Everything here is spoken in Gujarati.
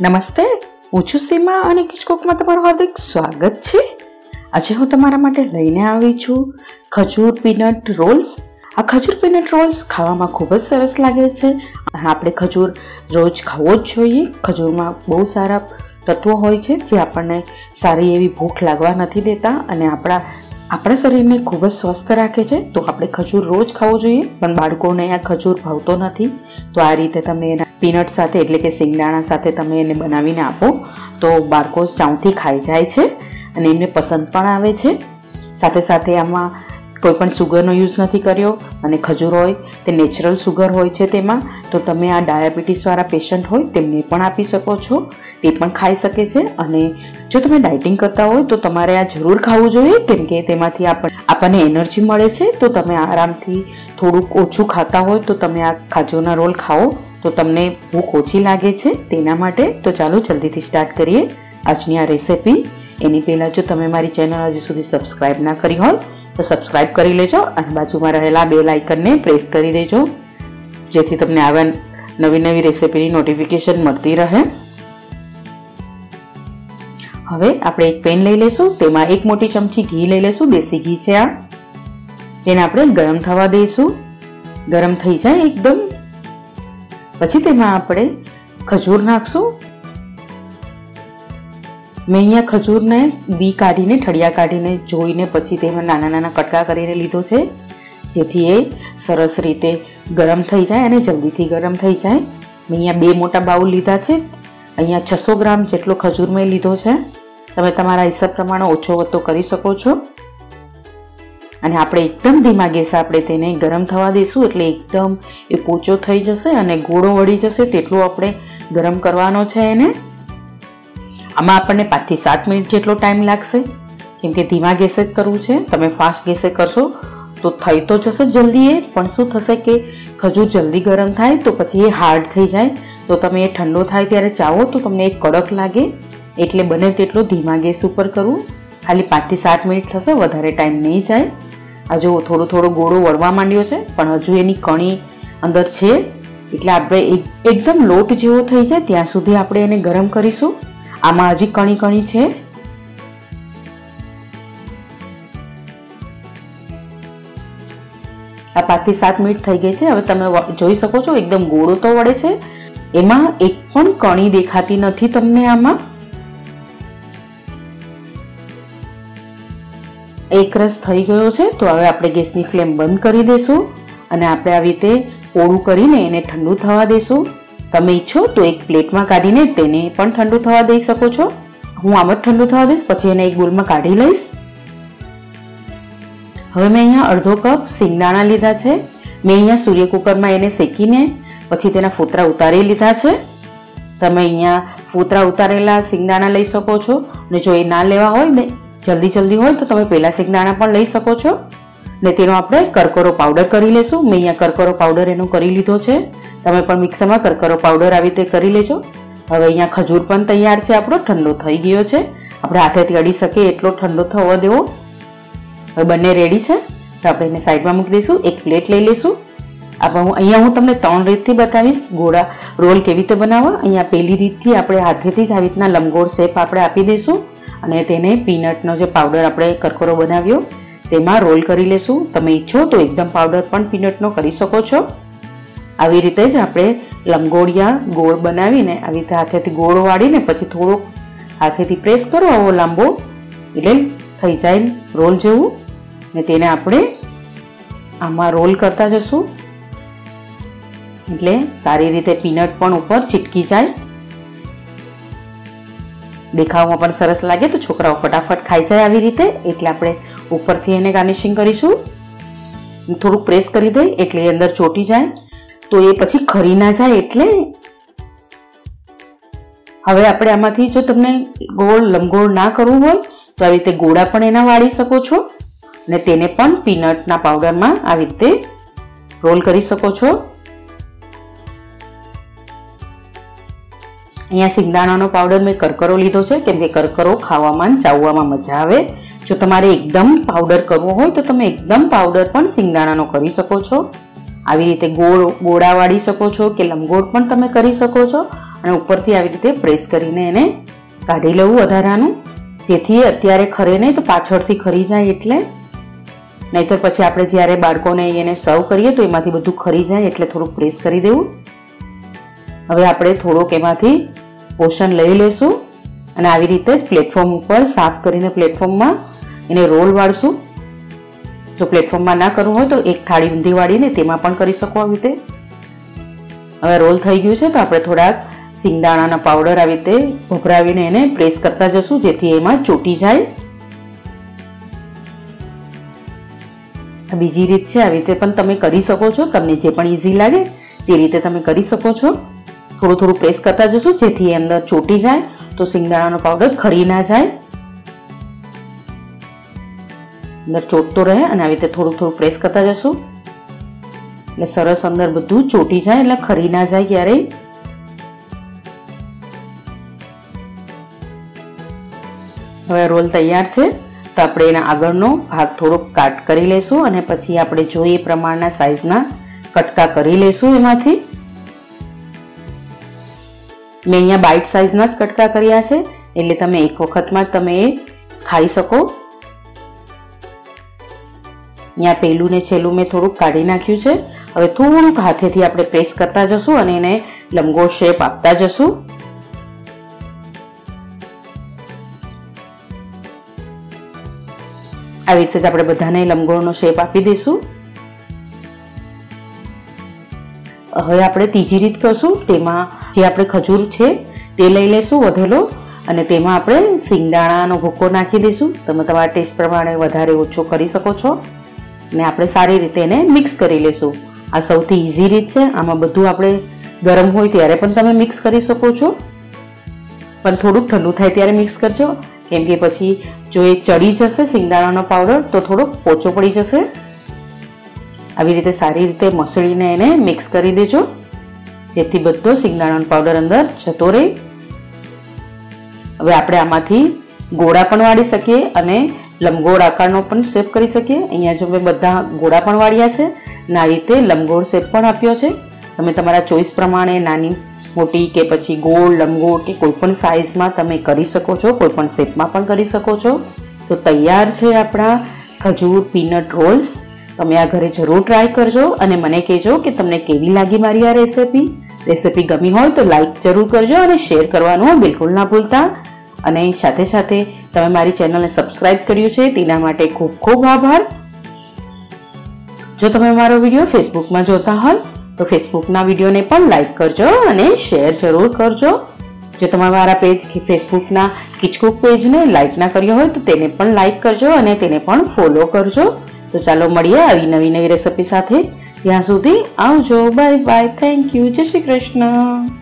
નમસ્તે, હું છું સીમા અને કિચકોકમાં તમારું હાર્દિક સ્વાગત છે। આજે હું તમારા માટે લઈને આવી છું ખજૂર પીનટ રોલ્સ। આ ખજૂર પીનટ રોલ્સ ખાવામાં ખૂબ જ સરસ લાગે છે। આપણે ખજૂર રોજ ખાવો જ જોઈએ। ખજૂરમાં બહુ સારા તત્વો હોય છે જે આપણને સારી એવી ભૂખ લાગવા નથી દેતા અને આપણા શરીરને ખૂબ જ સ્વસ્થ રાખે છે। તો આપણે ખજૂર રોજ ખાવો જોઈએ, પણ બાળકોને આ ખજૂર ભાવતો નથી, તો આ રીતે તમે એના પીનટ સાથે એટલે કે સિંગદાણા સાથે તમે એને બનાવીને આપો તો બાળકો ચાવથી ખાઈ જાય છે અને એમને પસંદ પણ આવે છે। સાથે સાથે આમાં કોઈ પણ સુગરનો યુઝ નથી કર્યો અને ખજૂર હોય તે નેચરલ સુગર હોય છે તેમાં, તો તમે આ ડાયાબિટીસવાળા પેશન્ટ હોય તેમને પણ આપી શકો છો, તે પણ ખાઈ શકે છે। અને જો તમે ડાયટિંગ કરતા હોય તો તમારે આ જરૂર ખાવું જોઈએ, કેમ કે તેમાંથી આપણને એનર્જી મળે છે। તો તમે આરામથી થોડુંક ઓછું ખાતા હોય તો તમે આ ખજૂરના રોલ ખાઓ તો તમને ભૂખ ઓછી લાગે છે તેના માટે। તો ચાલો જલ્દીથી સ્ટાર્ટ કરીએ આજની આ રેસિપી। એની પહેલાં જો તમે મારી ચેનલ હજી સુધી સબસ્ક્રાઈબ ના કરી હોય તો સબસ્ક્રાઈબ કરી લેજો અને બાજુમાં રહેલા બેલ આઇકનને પ્રેસ કરી દેજો, જેથી તમને આવા નવી રેસિપીની નોટિફિકેશન મળતી રહે। હવે આપણે એક પેન લઈ લેશું, તેમાં 1 મોટી ચમચી ઘી લઈ લેશું, દેશી ઘી છે આ। તેને આપણે ગરમ થવા દઈશું। ગરમ થઈ જાય એકદમ પછી તેમાં આપણે ખજૂર નાખશું। મેં અહીંયા ખજૂરને બી કાઢીને ઠળિયા કાઢીને જોઈને પછી તેમાં નાના નાના કટકા કરીને લીધો છે, જેથી એ સરસ રીતે ગરમ થઈ જાય અને જલ્દીથી ગરમ થઈ જાય। મેં અહીંયા 2 મોટા બાઉલ લીધા છે। અહીંયા 600 ગ્રામ જેટલો ખજૂર મેં લીધો છે। તમે તમારા હિસાબ પ્રમાણે ઓછો વધતો કરી શકો છો। અને આપણે એકદમ ધીમા ગેસે આપણે તેને ગરમ થવા દઈશું, એટલે એકદમ એ પોચો થઈ જશે અને ગોળો વળી જશે તેટલું આપણે ગરમ કરવાનો છે એને। આમાં આપણને 5 થી 7 મિનિટ જેટલો ટાઈમ લાગશે, કેમ કે ધીમા ગેસે જ કરવું છે। તમે ફાસ્ટ ગેસે કરશો તો થઈ તો જશે જલ્દી એ, પણ શું થશે કે ખજૂર જલ્દી ગરમ થાય તો પછી એ હાર્ડ થઈ જાય, તો તમે એ ઠંડો થાય ત્યારે ચાવો તો તમને એ કડક લાગે, એટલે બને તેટલો ધીમા ગેસ ઉપર કરવું। ખાલી 5 થી 7 મિનિટ થશે, વધારે ટાઈમ નહીં જાય। આ જો થોડો ગોળો વળવા માંડ્યો છે, પણ હજુ એની કણી અંદર છે, એટલે આપણે એકદમ લોટ જેવો થઈ જાય ત્યાં સુધી આપણે એને ગરમ કરીશું। આમાં હજી કણી છે। આ 5 થી 7 મિનિટ થઈ ગઈ છે। હવે તમે જોઈ શકો છો એકદમ ગોળો તો વળે છે, એમાં એક પણ કણી દેખાતી નથી તમને। આમાં એક રસ થઈ ગયો છે, તો હવે આપણે ગેસની ફ્લેમ બંધ કરી દઈશું અને આપણે આવી રીતે પોળું કરીને એને ઠંડુ થવા દઈશું। તમે ઈચ્છો તો એક પ્લેટમાં કાઢીને તેને પણ ઠંડુ થવા દઈ શકો છો। હું આમ જ ઠંડુ થવા દઈશ, પછી એને એક બોલમાં કાઢી લઈશ। હવે મેં અહીંયા અડધો કપ સિંગદાણા લીધા છે। મેં અહીંયા સૂર્ય કુકરમાં એને શેકીને પછી તેના ફોતરા ઉતારી લીધા છે। તમે અહીંયા ફોતરા ઉતારેલા સિંગદાણા લઈ શકો છો, ને જો એ ના લેવા હોય ને જલ્દી હોય તો તમે પહેલા સિંગદાણા પણ લઈ શકો છો, ને તેનો આપણે કરકરો પાવડર કરી લેશું। મેં અહીંયા કરકરો પાવડર એનો કરી લીધો છે, તમે પણ મિક્સરમાં કરકરો પાવડર આવી રીતે કરી લેજો। હવે અહીંયા ખજૂર પણ તૈયાર છે, આપણો ઠંડો થઈ ગયો છે, આપણે હાથેથી અડી શકીએ એટલો ઠંડો થવા દેવો। હવે બંને રેડી છે, તો આપણે એને સાઈડમાં મૂકી દઈશું। એક પ્લેટ લઈ લઈશું। અહીંયા હું તમને 3 રીતથી બતાવીશ ગોળા રોલ કેવી રીતે બનાવવા। અહીંયા પહેલી રીતથી આપણે હાથેથી જ આવી રીતના લંબગોળ શેપ આપણે આપી દઈશું અને તેને પીનટનો જે પાવડર આપણે કરકરો બનાવ્યો તેમાં રોલ કરી લેશું। તમે ઈચ્છો તો એકદમ પાવડર પણ પીનટનો કરી શકો છો। આવી રીતે જ આપણે લંબગોળિયા ગોળ બનાવીને આવી રીતે હાથેથી ગોળ વાળીને પછી થોડોક હાથેથી પ્રેસ કરો આવો લાંબો, એટલે થઈ જાય રોલ જેવું, ને તેને આપણે આમાં રોલ કરતા જશું, એટલે સારી રીતે પીનટ પણ ઉપર ચીટકી જાય, દેખાવમાં પણ સરસ લાગે, તો છોકરાઓ ફટાફટ ખાઈ જાય આવી રીતે। એટલે આપણે ઉપરથી એને ગાર્નિશિંગ કરીશું। થોડુંક પ્રેસ કરી દઈએ એટલે એ અંદર ચોટી જાય, તો એ પછી ખરી ના જાય એટલે। હવે આપણે આમાંથી જો તમને ગોળ લંબગોળ ના કરવું હોય તો આવી રીતે ગોળા પણ એના વાળી શકો છો, અને તેને પણ પીનટના પાવડરમાં આવી રીતે રોલ કરી શકો છો। અહીંયા સિંગદાણાનો પાવડર મેં કરકરો લીધો છે, કેમ કે કરકરો ખાવામાં ચાવવામાં મજા આવે। જો તમારે એકદમ પાવડર કરવો હોય તો તમે એકદમ પાવડર પણ સિંગદાણાનો કરી શકો છો। આવી રીતે ગોળા વાળી શકો છો કે લંબગોળ પણ તમે કરી શકો છો અને ઉપરથી આવી રીતે પ્રેસ કરીને એને કાઢી લેવું વધારાનું, જેથી અત્યારે ખરે નહીં તો પાછળથી ખરી જાય, એટલે નહીતર પછી આપણે જ્યારે બાળકોને એને સર્વ કરીએ તો એમાંથી બધું ખરી જાય, એટલે થોડુંક પ્રેસ કરી દેવું. હવે આપણે થોડુંક એમાંથી પોર્શન લઈ લેશું અને આવી રીતે પ્લેટફોર્મ ઉપર સાફ કરીને પ્લેટફોર્મમાં એને રોલ વાળશું. જો પ્લેટફોર્મમાં ના કરવું હોય તો એક થાળી ઊંધી વાળીને તેમાં પણ કરી શકો આવી રીતે. હવે રોલ થઈ ગયું છે તો આપણે થોડાક સિંગદાણાના પાવડર આવી રીતે ભભરાવીને એને પ્રેસ કરતા જશું, જેથી એમાં ચોટી જાય. બીજી રીત છે, આવી રીતે પણ તમે કરી શકો છો, તમને જે પણ ઈઝી લાગે તે રીતે તમે કરી શકો છો. થોડું થોડું પ્રેસ કરતા જશું જેથી એ અંદર ચોટી જાય તો સિંગદાણાનો પાવડર ખરી ના જાય, અંદર ચોટતો રહે. અને આવી રીતે થોડું થોડું પ્રેસ કરતા જશું એટલે સરસ અંદર બધું ચોટી જાય, એટલે ખરી ના જાય ક્યારેય. હવે રોલ તૈયાર છે તો આપણે એના આગળનો ભાગ થોડોક કાટ કરી લેશું અને પછી આપણે જોઈએ એ પ્રમાણના સાઈઝના કટકા કરી લેશું. એમાંથી મેં અહીંયા બાઇટ સાઈઝના જ કટકા કર્યા છે, એટલે તમે એક વખતમાં તમે ખાઈ શકો. અહીંયા પહેલું ને છેલ્લું મેં થોડુંક કાઢી નાખ્યું છે. હવે થોડુંક હાથેથી આપણે પ્રેસ કરતા જશું અને એને લંબગોળ શેપ આપતા જશું. આવી રીતે આપણે બધાને લંબગોળનો શેપ આપી દઈશું. હવે આપણે ત્રીજી રીત કરશું. તેમાં જે આપણે ખજૂર છે તે લઈ લેશું વધેલો અને તેમાં આપણે સિંગદાણાનો ભૂકો નાખી દઈશું. તમે તમારા ટેસ્ટ પ્રમાણે વધારે ઓછો કરી શકો છો અને આપણે સારી રીતે એને મિક્સ કરી લેશું. આ સૌથી ઈઝી રીત છે. આમાં બધું આપણે ગરમ હોય ત્યારે પણ તમે મિક્સ કરી શકો છો, પણ થોડુંક ઠંડુ થાય ત્યારે મિક્સ કરજો, કેમ કે પછી જો એ ચડી જશે સિંગદાણાનો પાવડર તો થોડોક પોચો પડી જશે. આવી રીતે સારી રીતે મસળીને એને મિક્સ કરી દેજો, જેથી બધો સિંગદાણાનો પાવડર અંદર જતો રહે. હવે આપણે આમાંથી ગોળા પણ વાળી શકીએ અને લંબગોળ આકારનો પણ શેપ કરી શકીએ. અહીંયા જો મેં બધા ગોળા પણ વાળ્યા છે અને આવી રીતે લંબગોળ શેપ પણ આપ્યો છે. તમે તમારા ચોઈસ પ્રમાણે નાની મોટી કે પછી ગોળ લંબગોળ કે કોઈ પણ સાઈઝમાં તમે કરી શકો છો, કોઈ પણ શેપમાં પણ કરી શકો છો. તો તૈયાર છે આપણા ખજૂર પીનટ રોલ્સ. તમે આ ઘરે જરૂર ટ્રાય કરજો અને મને કહેજો કે તમને કેવી લાગી મારી આ રેસિપી ગમી હોય તો લાઈક જરૂર કરજો અને શેર કરવાનું બિલકુલ ના ભૂલતા. અને સાથે સાથે તમે મારી ચેનલને સબસ્ક્રાઇબ કર્યું છે તેના માટે ખૂબ ખૂબ આભાર. જો તમે મારો વિડીયો ફેસબુકમાં જોતા હોય તો ફેસબુકના વિડીયોને પણ લાઈક કરજો અને શેર જરૂર કરજો. જો તમે મારા પેજ ફેસબુકના કિચકુક પેજને લાઈક ના કર્યો હોય તો તેને પણ લાઈક કરજો અને તેને પણ ફોલો કરજો. તો ચાલો મળીએ આવી નવી રેસિપી સાથે. ત્યાં સુધી આવજો, બાય બાય, થેન્ક યુ, જય શ્રી કૃષ્ણ.